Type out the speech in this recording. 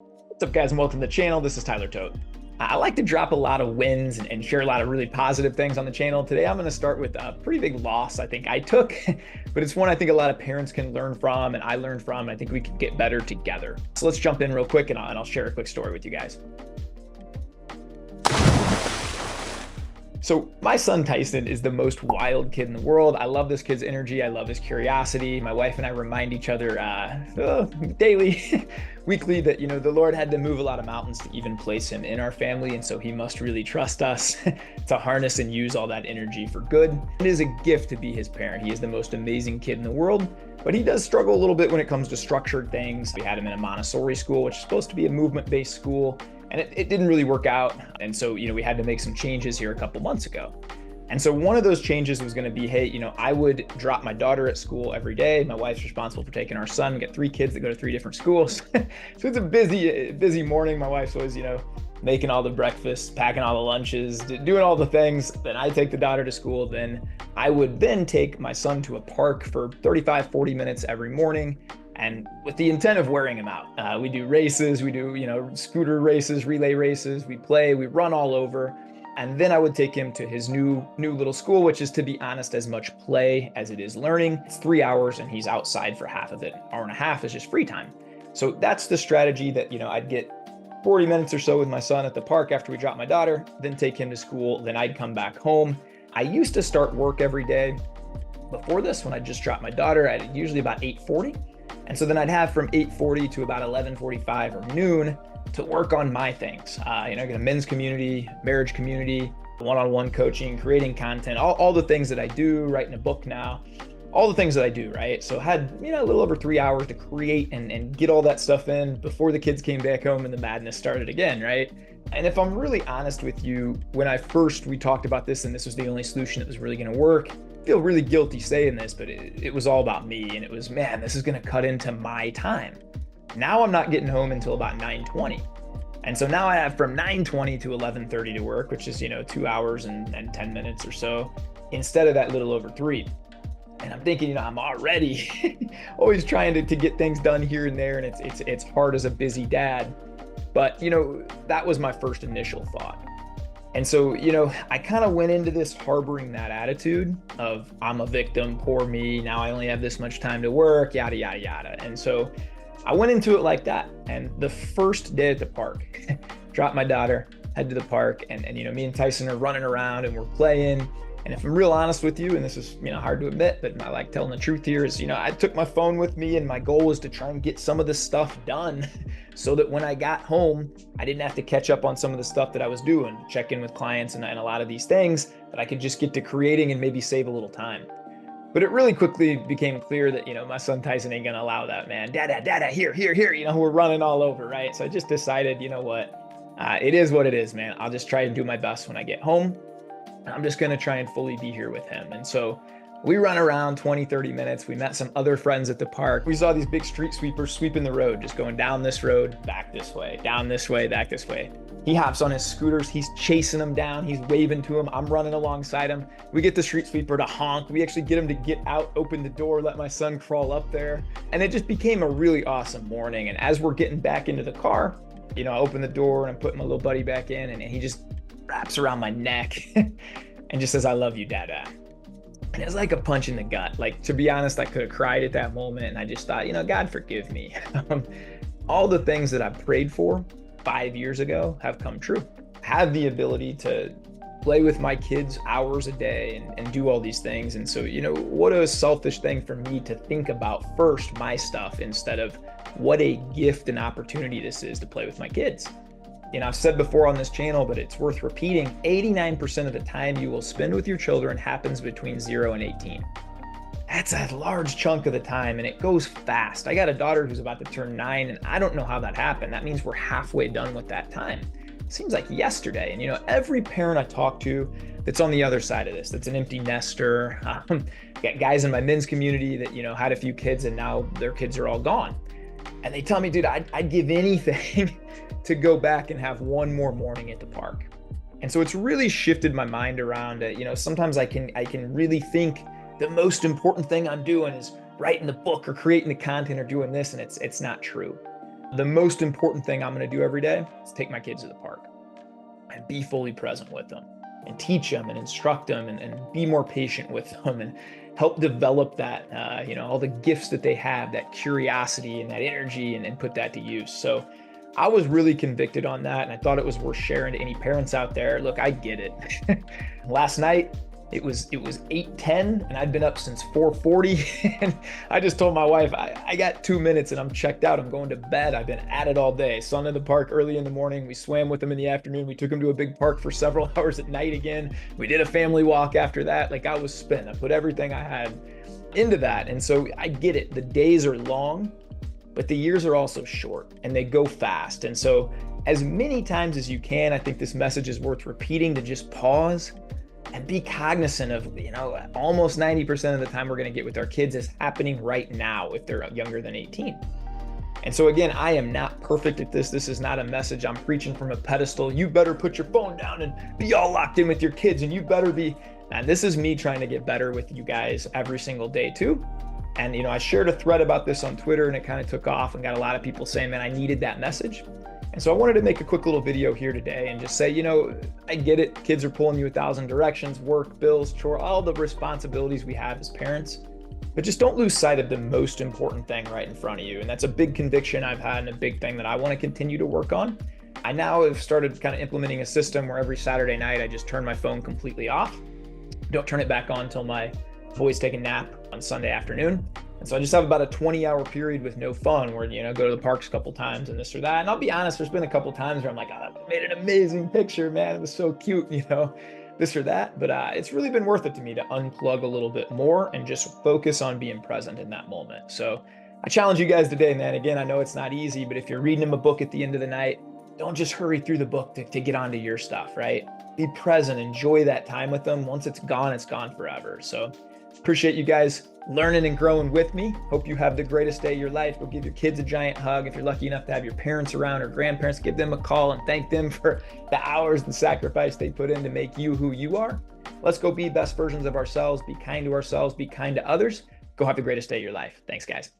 What's up, guys, and welcome to the channel. This is Tyler Tote. I like to drop a lot of wins and share a lot of really positive things on the channel. Today, I'm going to start with a pretty big loss I think I took, but it's one I think a lot of parents can learn from and I learned from. And I think we can get better together. So let's jump in real quick and I'll share a quick story with you guys. So my son Tyson is the most wild kid in the world. I love this kid's energy. I love his curiosity. My wife and I remind each other daily, weekly, that the Lord had to move a lot of mountains to even place him in our family, and so he must really trust us to harness and use all that energy for good. It is a gift to be his parent. He is the most amazing kid in the world, but he does struggle a little bit when it comes to structured things. We had him in a Montessori school, which is supposed to be a movement-based school. And it didn't really work out. And so, we had to make some changes here a couple months ago. And so one of those changes was going to be, hey, I would drop my daughter at school every day. My wife's responsible for taking our son. We got 3 kids that go to 3 different schools. So it's a busy morning. My wife's always, making all the breakfast, packing all the lunches, doing all the things. Then I take the daughter to school. Then I would then take my son to a park for 35, 40 minutes every morning, and with the intent of wearing him out. We do races, we do, scooter races, relay races, we play, we run all over. And then I would take him to his new little school, which is, to be honest, as much play as it is learning. It's 3 hours and he's outside for half of it. Hour and a half is just free time. So that's the strategy that, I'd get 40 minutes or so with my son at the park after we drop my daughter, then take him to school, then I'd come back home. I used to start work every day. Before this, when I just dropped my daughter, at usually about 8:40. And so then I'd have from 8:40 to about 11:45 or noon to work on my things. Get a men's community, marriage community, one-on-one coaching, creating content, all the things that I do, writing a book now, all the things that I do, right? So I had, a little over 3 hours to create and get all that stuff in before the kids came back home and the madness started again, right? And if I'm really honest with you, when we talked about this and this was the only solution that was really going to work, I feel really guilty saying this, but it was all about me. And it was, man, this is going to cut into my time. Now I'm not getting home until about 9:20. And so now I have from 9:20 to 11:30 to work, which is, 2 hours and 10 minutes or so, instead of that little over 3. And I'm thinking, I'm already always trying to get things done here and there. And it's hard as a busy dad. But, that was my first initial thought. And so, I kind of went into this harboring that attitude of, I'm a victim, poor me, now I only have this much time to work, yada, yada, yada. And so I went into it like that. And the first day at the park, dropped my daughter, head to the park, and me and Tyson are running around and we're playing. And if I'm real honest with you, and this is, hard to admit, but I like telling the truth here, is, I took my phone with me and my goal was to try and get some of this stuff done so that when I got home, I didn't have to catch up on some of the stuff that I was doing, check in with clients and a lot of these things, that I could just get to creating and maybe save a little time. But it really quickly became clear that, my son Tyson ain't gonna allow that, man. Dada, here, we're running all over, right? So I just decided, what, it is what it is, man. I'll just try and do my best when I get home. I'm just going to try and fully be here with him. And so we run around 20, 30 minutes. We met some other friends at the park. We saw these big street sweepers sweeping the road, just going down this road, back this way, down this way, back this way. He hops on his scooters. He's chasing them down. He's waving to him. I'm running alongside him. We get the street sweeper to honk. We actually get him to get out, open the door, let my son crawl up there. And it just became a really awesome morning. And as we're getting back into the car, I open the door and I'm putting my little buddy back in, and he just wraps around my neck and just says, I love you, Dada. And it's like a punch in the gut. Like, to be honest, I could have cried at that moment. And I just thought, God, forgive me. All the things that I prayed for 5 years ago have come true. I have the ability to play with my kids hours a day and do all these things. And so, what a selfish thing for me to think about first my stuff instead of what a gift and opportunity this is to play with my kids. I've said before on this channel, but it's worth repeating, 89% of the time you will spend with your children happens between 0 and 18. That's a large chunk of the time, and it goes fast. I got a daughter who's about to turn 9, and I don't know how that happened. That means we're halfway done with that time. It seems like yesterday. And every parent I talk to that's on the other side of this, that's an empty nester, got guys in my men's community that, had a few kids and now their kids are all gone. And they tell me, dude, I'd give anything to go back and have one more morning at the park. And so it's really shifted my mind around, sometimes I can really think the most important thing I'm doing is writing the book or creating the content or doing this, and it's not true. The most important thing I'm going to do every day is take my kids to the park and be fully present with them and teach them and instruct them and be more patient with them and help develop that, all the gifts that they have, that curiosity and that energy, and put that to use. So I was really convicted on that, and I thought it was worth sharing to any parents out there. Look, I get it. Last night, it was 8:10 and I'd been up since 4:40 and I just told my wife, I got 2 minutes and I'm checked out. I'm going to bed. I've been at it all day. Son in the park early in the morning. We swam with him in the afternoon. We took him to a big park for several hours at night again. We did a family walk after that. Like, I was spent. I put everything I had into that. And so I get it. The days are long, but the years are also short and they go fast. And so as many times as you can, I think this message is worth repeating, to just pause and be cognizant of, almost 90% of the time we're going to get with our kids is happening right now if they're younger than 18. And so again, I am not perfect at this. This is not a message I'm preaching from a pedestal. You better put your phone down and be all locked in with your kids, and you better be. And this is me trying to get better with you guys every single day too. And I shared a thread about this on Twitter and it kind of took off and got a lot of people saying, man, I needed that message. And so I wanted to make a quick little video here today and just say, I get it. Kids are pulling you 1,000 directions, work, bills, chore, all the responsibilities we have as parents, but just don't lose sight of the most important thing right in front of you. And that's a big conviction I've had and a big thing that I want to continue to work on. I now have started kind of implementing a system where every Saturday night, I just turn my phone completely off. Don't turn it back on until my boys take a nap on Sunday afternoon. And so I just have about a 20-hour period with no phone where, go to the parks a couple times and this or that. And I'll be honest, there's been a couple times where I'm like, oh, I made an amazing picture, man. It was so cute, this or that. But it's really been worth it to me to unplug a little bit more and just focus on being present in that moment. So I challenge you guys today, man. Again, I know it's not easy, but if you're reading them a book at the end of the night, don't just hurry through the book to get onto your stuff, right? Be present, enjoy that time with them. Once it's gone forever. So appreciate you guys learning and growing with me. Hope you have the greatest day of your life. Go give your kids a giant hug. If you're lucky enough to have your parents around or grandparents, give them a call and thank them for the hours and sacrifice they put in to make you who you are. Let's go be best versions of ourselves. Be kind to ourselves. Be kind to others. Go have the greatest day of your life. Thanks, guys.